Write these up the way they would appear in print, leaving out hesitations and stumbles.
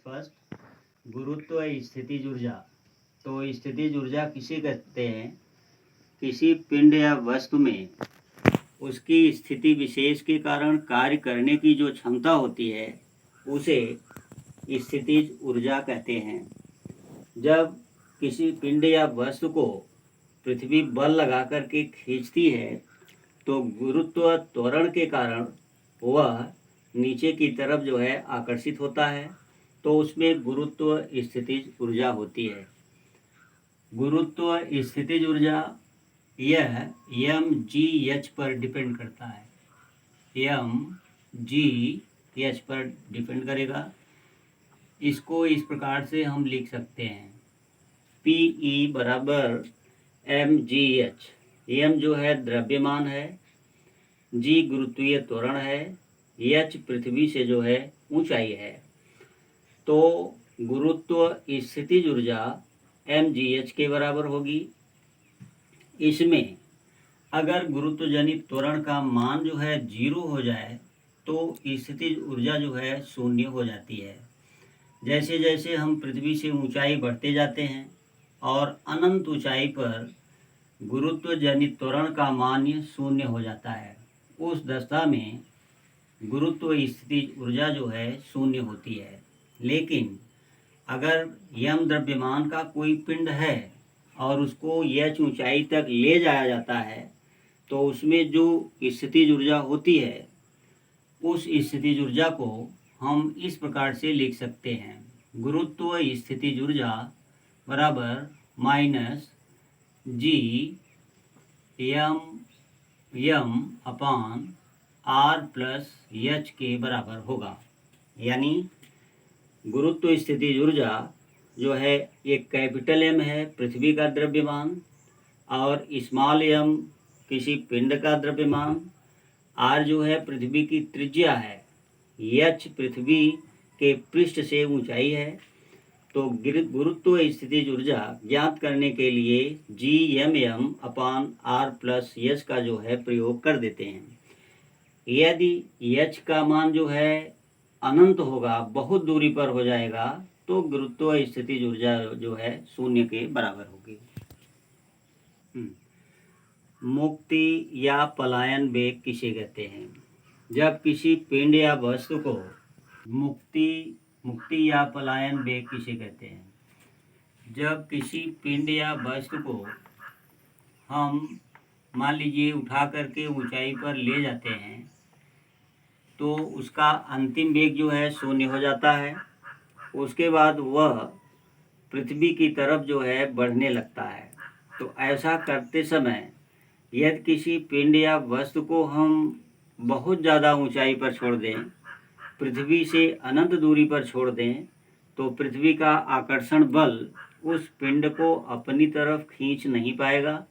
First, गुरुत्व स्थितिज ऊर्जा। तो स्थितिज ऊर्जा किसे कहते हैं? किसी पिंड या वस्तु में उसकी स्थिति विशेष के कारण कार्य करने की जो क्षमता होती है उसे स्थितिज ऊर्जा कहते हैं। जब किसी पिंड या वस्तु को पृथ्वी बल लगा करके खींचती है तो गुरुत्व त्वरण के कारण वह नीचे की तरफ जो है आकर्षित होता है, तो उसमें गुरुत्व स्थितिज ऊर्जा होती है। गुरुत्व स्थितिज ऊर्जा यह mgh पर डिपेंड करता है। mgh पर डिपेंड करेगा। इसको इस प्रकार से हम लिख सकते हैं, Pe बराबर mgh। m जो है द्रव्यमान है, g गुरुत्वीय त्वरण है, h पृथ्वी से जो है ऊंचाई है। तो गुरुत्व स्थितिज ऊर्जा mgh के बराबर होगी। इसमें अगर गुरुत्व जनित त्वरण का मान जो है 0 हो जाए तो स्थितिज ऊर्जा जो है शून्य हो जाती है। जैसे जैसे हम पृथ्वी से ऊंचाई बढ़ते जाते हैं और अनंत ऊंचाई पर गुरुत्व जनित त्वरण का मान शून्य हो जाता है, उस दशा में गुरुत्व स्थितिज ऊर्जा जो है शून्य होती है। लेकिन अगर यम द्रव्यमान का कोई पिंड है और उसको h ऊंचाई तक ले जाया जाता है तो उसमें जो स्थितिज ऊर्जा होती है उस स्थितिज ऊर्जा को हम इस प्रकार से लिख सकते हैं, गुरुत्व स्थितिज ऊर्जा बराबर माइनस g m अपान r प्लस h के बराबर होगा। यानी गुरुत्व स्थितिज ऊर्जा जो है एक कैपिटल M है पृथ्वी का द्रव्यमान, और स्मॉल m किसी पिंड का द्रव्यमान, r जो है पृथ्वी की त्रिज्या है, h पृथ्वी के पृष्ठ से ऊंचाई है। तो गुरुत्व स्थितिज ऊर्जा ज्ञात करने के लिए Gmm अपान r प्लस h का जो है प्रयोग कर देते हैं। यदि h का मान जो है अनंत होगा, बहुत दूरी पर हो जाएगा, तो गुरुत्व स्थितिज ऊर्जा जो है शून्य के बराबर होगी। मुक्ति या पलायन वेग किसे कहते हैं? जब किसी पिंड या वस्तु को मुक्ति या पलायन वेग किसे कहते हैं? जब किसी पिंड या वस्तु को हम मान लीजिए उठा करके ऊंचाई पर ले जाते हैं तो उसका अंतिम वेग जो है शून्य हो जाता है। उसके बाद वह पृथ्वी की तरफ जो है बढ़ने लगता है। तो ऐसा करते समय यदि किसी पिंड या वस्तु को हम बहुत ज़्यादा ऊंचाई पर छोड़ दें, पृथ्वी से अनंत दूरी पर छोड़ दें, तो पृथ्वी का आकर्षण बल उस पिंड को अपनी तरफ खींच नहीं पाएगा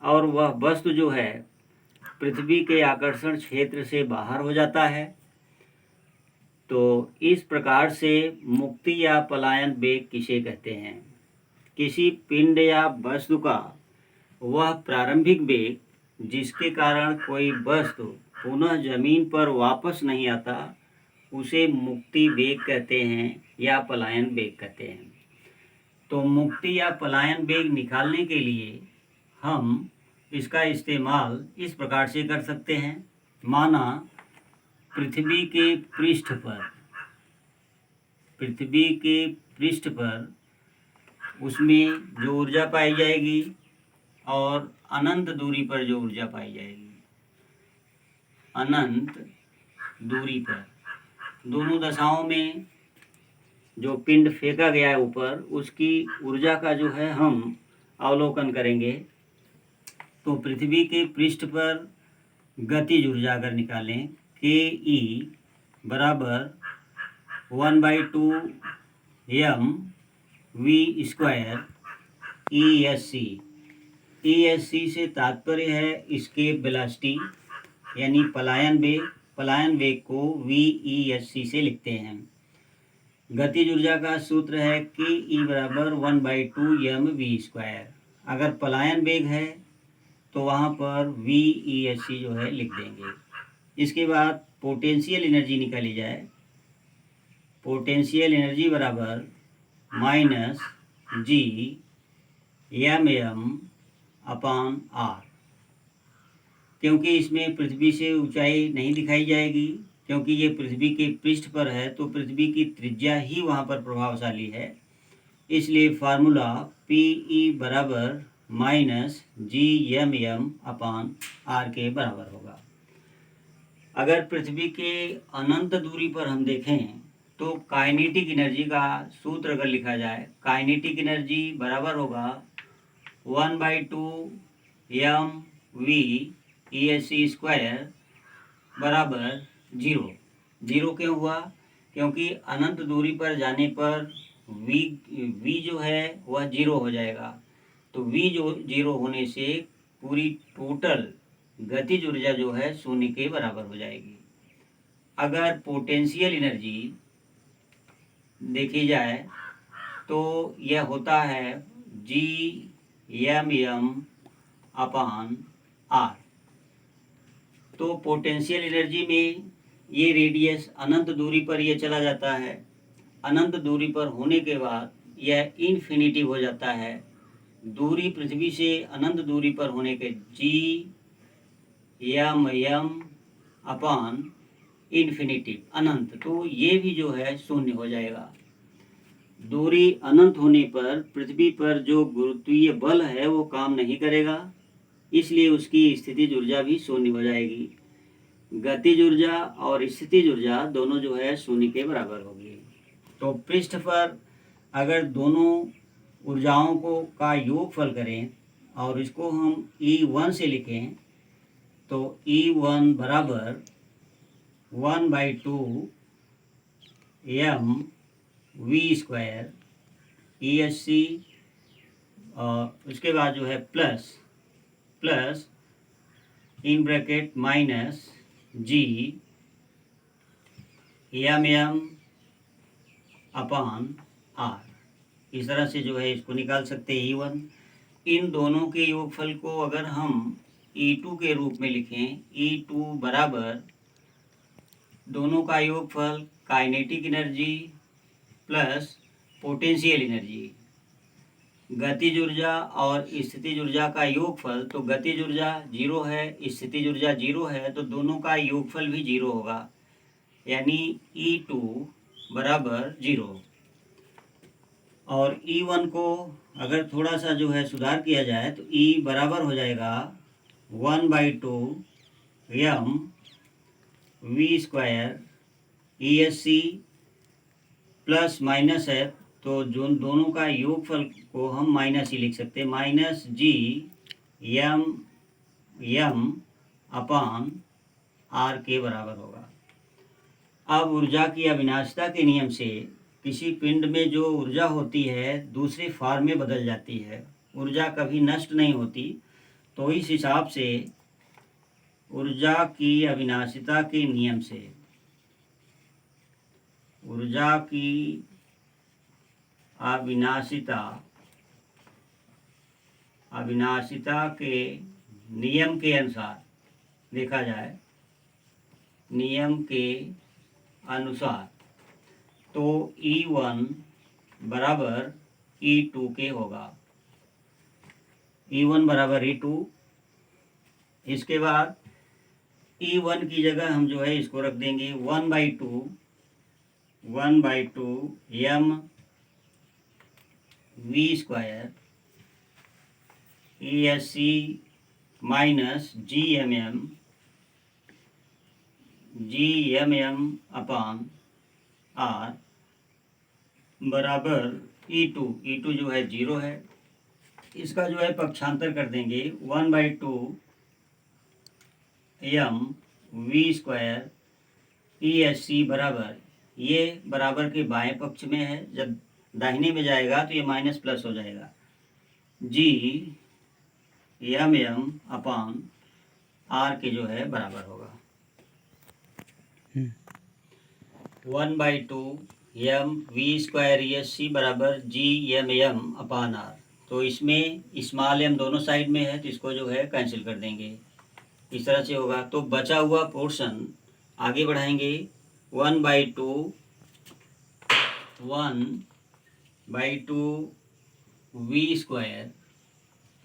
और वह वस्तु जो है पृथ्वी के आकर्षण क्षेत्र से बाहर हो जाता है। तो इस प्रकार से मुक्ति या पलायन वेग किसे कहते हैं? किसी पिंड या वस्तु का वह प्रारंभिक वेग जिसके कारण कोई वस्तु पुनः जमीन पर वापस नहीं आता, उसे मुक्ति वेग कहते हैं या पलायन वेग कहते हैं। तो मुक्ति या पलायन वेग निकालने के लिए हम इसका इस्तेमाल इस प्रकार से कर सकते हैं। माना पृथ्वी के पृष्ठ पर उसमें जो ऊर्जा पाई जाएगी और अनंत दूरी पर जो ऊर्जा पाई जाएगी, अनंत दूरी पर दोनों दशाओं में जो पिंड फेंका गया है ऊपर, उसकी ऊर्जा का जो है हम अवलोकन करेंगे। तो पृथ्वी के पृष्ठ पर गतिज ऊर्जा अगर निकालें, ke बराबर 1/2 mv स्क्वायर ESC से तात्पर्य है एस्केप वेलोसिटी यानी पलायन वेग। पलायन वेग को VESC से लिखते हैं। गतिज ऊर्जा का सूत्र है ke बराबर 1/2 mv स्क्वायर। अगर पलायन वेग है तो वहाँ पर VESC जो है लिख देंगे। इसके बाद पोटेंशियल एनर्जी निकाली जाए पोटेंशियल एनर्जी बराबर minus G M upon R. क्योंकि इसमें पृथ्वी से ऊंचाई नहीं दिखाई जाएगी, क्योंकि ये पृथ्वी के पृष्ठ पर है, तो पृथ्वी की त्रिज्या ही वहाँ पर प्रभावशाली है। इसलिए फार्मूला पी ई बराबर minus G M upon R के बराबर होगा। अगर पृथ्वी के अनंत दूरी पर हम देखें तो काइनेटिक एनर्जी का सूत्र अगर लिखा जाए, काइनेटिक एनर्जी बराबर होगा 1/2 M V E S C square बराबर 0। 0 क्यों हुआ? क्योंकि अनंत दूरी पर जाने पर v जो है वह 0 हो जाएगा। तो v जो 0 होने से पूरी टोटल गतिज ऊर्जा जो है शून्य के बराबर हो जाएगी। अगर पोटेंशियल एनर्जी देखी जाए तो यह होता है जी एम अपान आर। तो पोटेंशियल एनर्जी में ये रेडियस अनंत दूरी पर यह चला जाता है। अनंत दूरी पर होने के बाद यह इन्फिनिटिव हो जाता है। दूरी पृथ्वी से अनंत दूरी पर होने के जी एम अपान इन्फिनिटिव अनंत, तो ये भी जो है शून्य हो जाएगा। दूरी अनंत होने पर पृथ्वी पर जो गुरुत्वीय बल है वो काम नहीं करेगा, इसलिए उसकी स्थितिज ऊर्जा भी शून्य हो जाएगी। गतिज ऊर्जा और स्थितिज ऊर्जा दोनों जो है शून्य के बराबर होगी। तो पृष्ठ पर अगर दोनों ऊर्जाओं को का योगफल करें और इसको हम E1 से लिखें तो E1 बराबर 1/2 M V square E S C, और उसके बाद जो है plus in bracket minus G M upon R. इस तरह से जो है इसको निकाल सकते हैं E1। इन दोनों के योगफल को अगर हम E2 के रूप में लिखें, E2 बराबर दोनों का योगफल kinetic energy plus potential energy, गतिज ऊर्जा और स्थितिज ऊर्जा का योगफल। तो गतिज ऊर्जा 0 है, स्थितिज ऊर्जा 0 है, तो दोनों का योगफल भी 0 होगा, यानी E2 बराबर 0। और E1 को अगर थोड़ा सा जो है सुधार किया जाए तो E बराबर हो जाएगा 1/2 M V square E S C plus minus है, तो जो दोनों का योगफल को हम माइनस ही लिख सकते हैं, minus G M upon R के बराबर होगा। अब ऊर्जा की अविनाशिता के नियम से किसी पिंड में जो ऊर्जा होती है दूसरे फॉर्म में बदल जाती है, ऊर्जा कभी नष्ट नहीं होती। तो इस हिसाब से ऊर्जा की अविनाशिता के नियम से ऊर्जा की अविनाशिता के नियम के अनुसार देखा जाए, नियम के अनुसार तो E1 बराबर E2 के होगा। E1 बराबर E2। इसके बाद E1 की जगह हम जो है इसको रख देंगे 1/2 M V square E S C minus G M upon R बराबर E2 जो है 0 है। इसका जो है पक्षांतर कर देंगे 1/2 M V square E S C बराबर, ये बराबर के बाएं पक्ष में है, जब दाहिने में जाएगा तो ये माइनस प्लस हो जाएगा, जी एम अपान आर के जो है बराबर होगा 1/2 M V square E S C बराबर जी एम अपान आर। तो इसमें स्मॉल एम दोनों साइड में है, तो इसको जो है कैंसिल कर देंगे, इस तरह से होगा। तो बचा हुआ पोर्शन आगे बढ़ाएंगे 1/2 1/2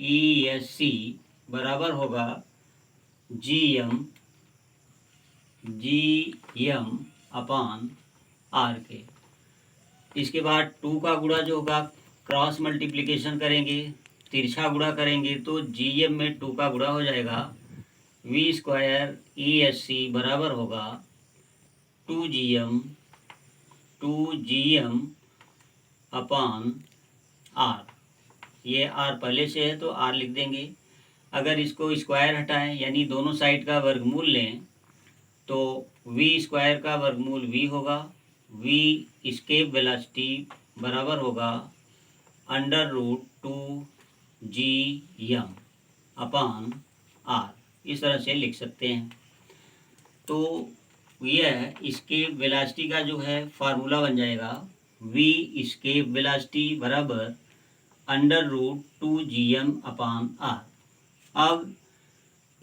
ESC बराबर होगा GM अपान R के। इसके बाद 2 का गुणा जो होगा क्रॉस मल्टीप्लिकेशन करेंगे, तिरछा गुणा करेंगे तो GM में 2 का गुणा हो जाएगा। V² ESC बराबर होगा 2GM अपान R। ये R पहले से है तो R लिख देंगे। अगर इसको स्क्वायर हटाएं यानी दोनों साइड का वर्गमूल लें तो V² का वर्गमूल V होगा। V एस्केप वेलोसिटी बराबर होगा √2GM अपान R। इस तरह से लिख सकते हैं। तो यह एस्केप वेलोसिटी का जो है फार्मूला बन जाएगा V एस्केप वेलोसिटी बराबर √2GM अपान R। अब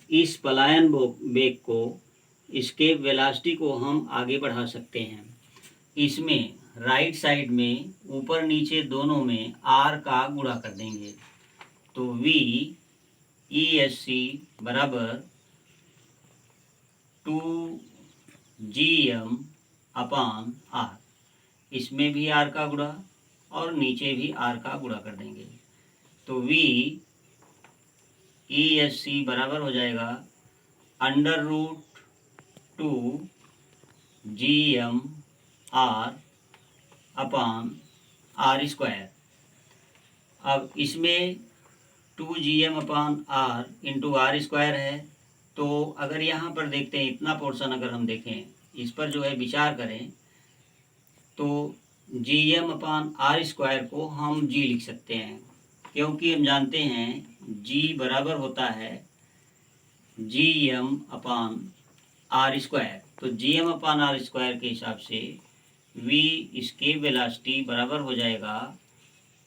इस पलायन वेग को, एस्केप वेलोसिटी को हम आगे बढ़ा सकते हैं। इसमें राइट साइड में ऊपर नीचे दोनों में R का गुणा कर देंगे तो V ESC बराबर 2GM अपान R। इसमें भी R का गुणा और नीचे भी R का गुणा कर देंगे तो V ESC बराबर हो जाएगा √2GM R अपान R²। अब इसमें 2GM अपान R इंटू R² है। तो अगर यहाँ पर देखते हैं, इतना पोर्शन अगर हम देखें, इस पर जो है विचार करें तो GM अपान R² को हम G लिख सकते हैं, क्योंकि हम जानते हैं G बराबर होता है GM अपान R²। तो GM अपान R² के हिसाब से V एस्केप वेलोसिटी बराबर हो जाएगा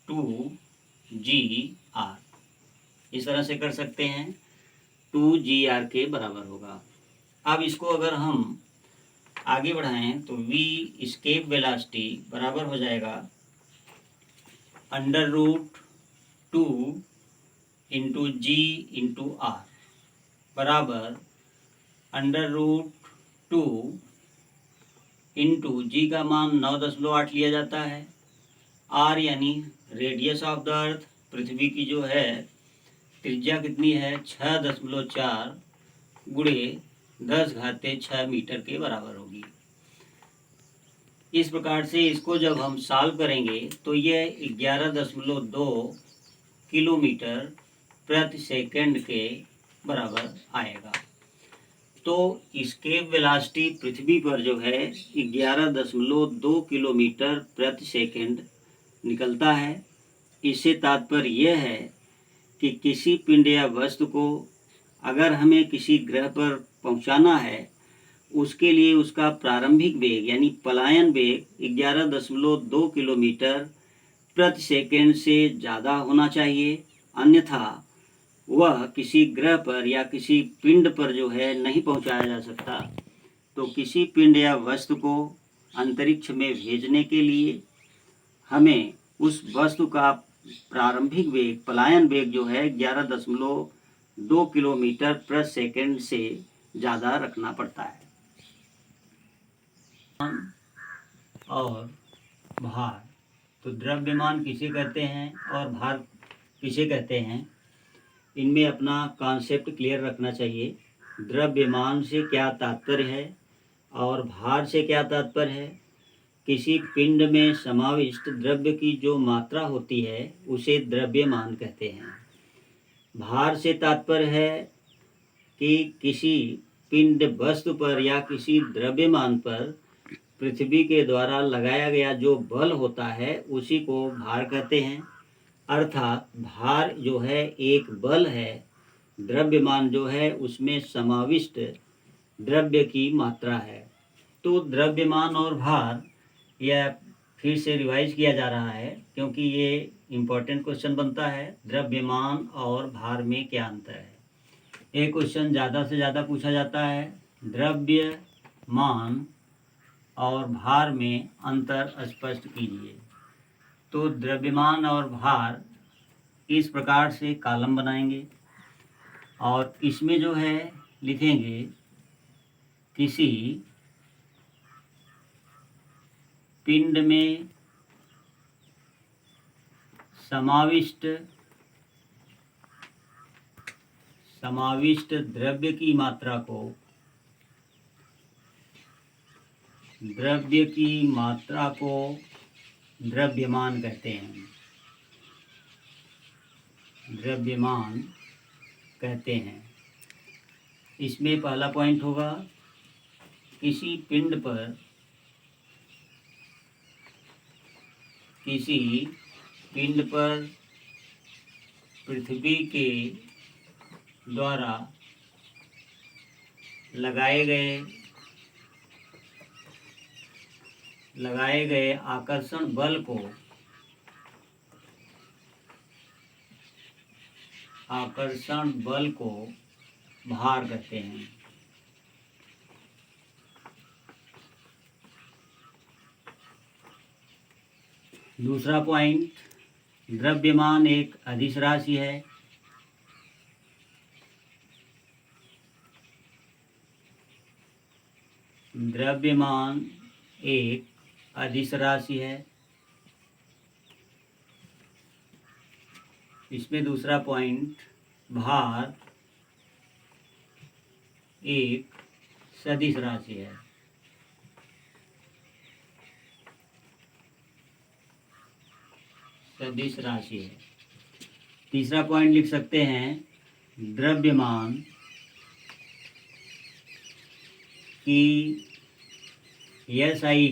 2GR। इस तरह से कर सकते हैं, 2GR के बराबर होगा। अब इसको अगर हम आगे बढ़ाएं तो V एस्केप वेलोसिटी बराबर हो जाएगा √2 इंटू G इंटू R बराबर √2 इंटू G का मान 9.8 लिया जाता है। R यानी रेडियस ऑफ द अर्थ, पृथ्वी की जो है त्रिज्या कितनी है 6.4 गुणे 10⁻6 मीटर के बराबर होगी। इस प्रकार से इसको जब हम सॉल्व करेंगे तो यह 11.2 किलोमीटर प्रति सेकंड के बराबर आएगा। तो एस्केप वेलोसिटी पृथ्वी पर जो है 11.2 किलोमीटर प्रति सेकंड निकलता है। इससे तात्पर्य यह है कि किसी पिंड या वस्तु को अगर हमें किसी ग्रह पर पहुंचाना है, उसके लिए उसका प्रारंभिक वेग यानी पलायन वेग 11.2 किलोमीटर प्रति सेकंड से ज़्यादा होना चाहिए, अन्यथा वह किसी ग्रह पर या किसी पिंड पर जो है नहीं पहुंचाया जा सकता। तो किसी पिंड या वस्तु को अंतरिक्ष में भेजने के लिए हमें उस वस्तु का प्रारंभिक वेग, पलायन वेग जो है 11.2 किलोमीटर प्रति सेकंड से ज़्यादा रखना पड़ता है। और भार, तो द्रव्यमान किसे कहते हैं और भार किसे कहते हैं, इनमें अपना कॉन्सेप्ट क्लियर रखना चाहिए। द्रव्यमान से क्या तात्पर्य है और भार से क्या तात्पर्य है। किसी पिंड में समाविष्ट द्रव्य की जो मात्रा होती है उसे द्रव्यमान कहते हैं। भार से तात्पर्य है कि किसी पिंड वस्तु पर या किसी द्रव्यमान पर पृथ्वी के द्वारा लगाया गया जो बल होता है उसी को भार कहते हैं। अर्थात भार जो है एक बल है, द्रव्यमान जो है उसमें समाविष्ट द्रव्य की मात्रा है। तो द्रव्यमान और भार, यह फिर से रिवाइज किया जा रहा है क्योंकि ये इम्पोर्टेंट क्वेश्चन बनता है। द्रव्यमान और भार में क्या अंतर है। एक क्वेश्चन ज़्यादा से ज़्यादा पूछा जाता है, द्रव्यमान और भार में अंतर स्पष्ट कीजिए। तो द्रव्यमान और भार इस प्रकार से कॉलम बनाएंगे और इसमें जो है लिखेंगे किसी पिंड में समाविष्ट द्रव्य की मात्रा को द्रव्यमान कहते हैं। द्रव्यमान कहते हैं। इसमें पहला पॉइंट होगा किसी पिंड पर पृथ्वी के द्वारा लगाए गए आकर्षण बल को भार कहते हैं। दूसरा पॉइंट, द्रव्यमान एक अदिश राशि है। द्रव्यमान एक अदिश राशि है। इसमें दूसरा पॉइंट, भार एक सदिश राशि है। सदिश राशि है। तीसरा पॉइंट लिख सकते हैं, द्रव्यमान की SI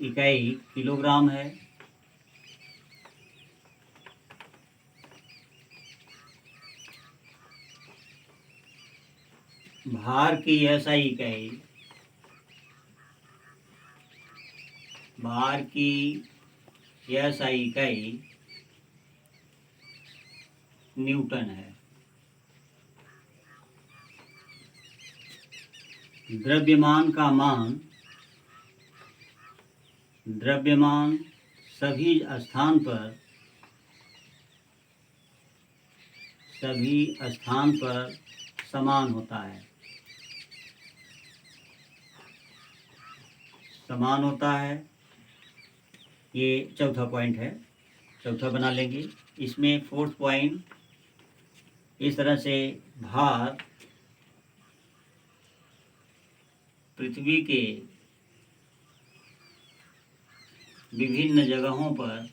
इकाई किलोग्राम है। भार की SI इकाई न्यूटन है। द्रव्यमान का मान, द्रव्यमान सभी स्थान पर समान होता है। ये चौथा पॉइंट है, चौथा बना लेंगे। इसमें फोर्थ पॉइंट इस तरह से, भार पृथ्वी के विभिन्न जगहों पर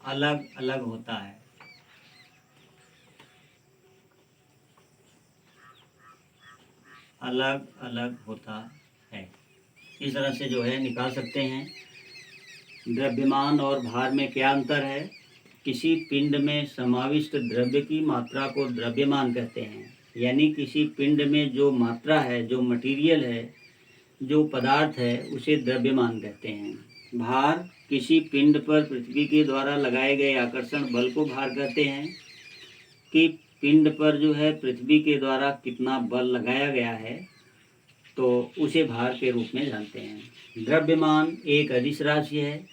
अलग अलग होता है। इस तरह से जो है निकाल सकते हैं। द्रव्यमान और भार में क्या अंतर है? किसी पिंड में समाविष्ट द्रव्य की मात्रा को द्रव्यमान कहते हैं, यानी किसी पिंड में जो मात्रा है, जो मटेरियल है, जो पदार्थ है, उसे द्रव्यमान कहते हैं। भार किसी पिंड पर पृथ्वी के द्वारा लगाए गए आकर्षण बल को भार कहते हैं कि पिंड पर जो है पृथ्वी के द्वारा कितना बल लगाया गया है, तो उसे भार के रूप में जानते हैं। द्रव्यमान एक अदिश राशि है।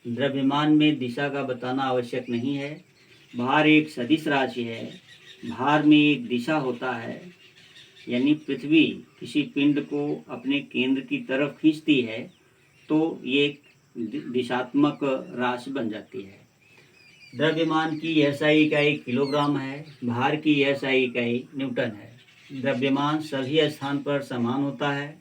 द्रव्यमान में दिशा का बताना आवश्यक नहीं है। भार एक सदिश राशि है। भार में एक दिशा होता है, यानी पृथ्वी किसी पिंड को अपने केंद्र की तरफ खींचती है तो ये दिशात्मक राशि बन जाती है। द्रव्यमान की SI इकाई किलोग्राम है। भार की SI इकाई न्यूटन है। द्रव्यमान सभी स्थान पर समान होता है।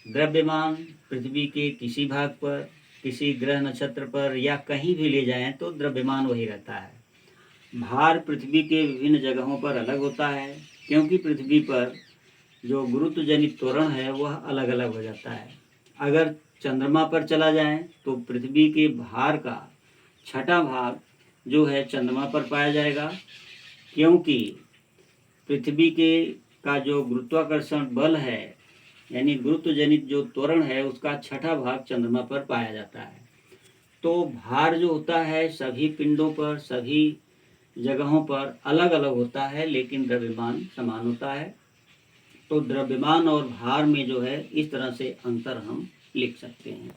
द्रव्यमान पृथ्वी के किसी भाग पर, किसी ग्रह नक्षत्र पर या कहीं भी ले जाएं तो द्रव्यमान वही रहता है। भार पृथ्वी के विभिन्न जगहों पर अलग होता है, क्योंकि पृथ्वी पर जो गुरुत्व जनित त्वरण है वह अलग अलग हो जाता है। अगर चंद्रमा पर चला जाए तो पृथ्वी के भार का छठा भाग जो है चंद्रमा पर पाया जाएगा, क्योंकि पृथ्वी का जो गुरुत्वाकर्षण बल है, यानी गुरुत्व जनित जो त्वरण है, उसका छठा भाग चंद्रमा पर पाया जाता है। तो भार जो होता है सभी पिंडों पर, सभी जगहों पर अलग अलग होता है, लेकिन द्रव्यमान समान होता है। तो द्रव्यमान और भार में जो है इस तरह से अंतर हम लिख सकते हैं।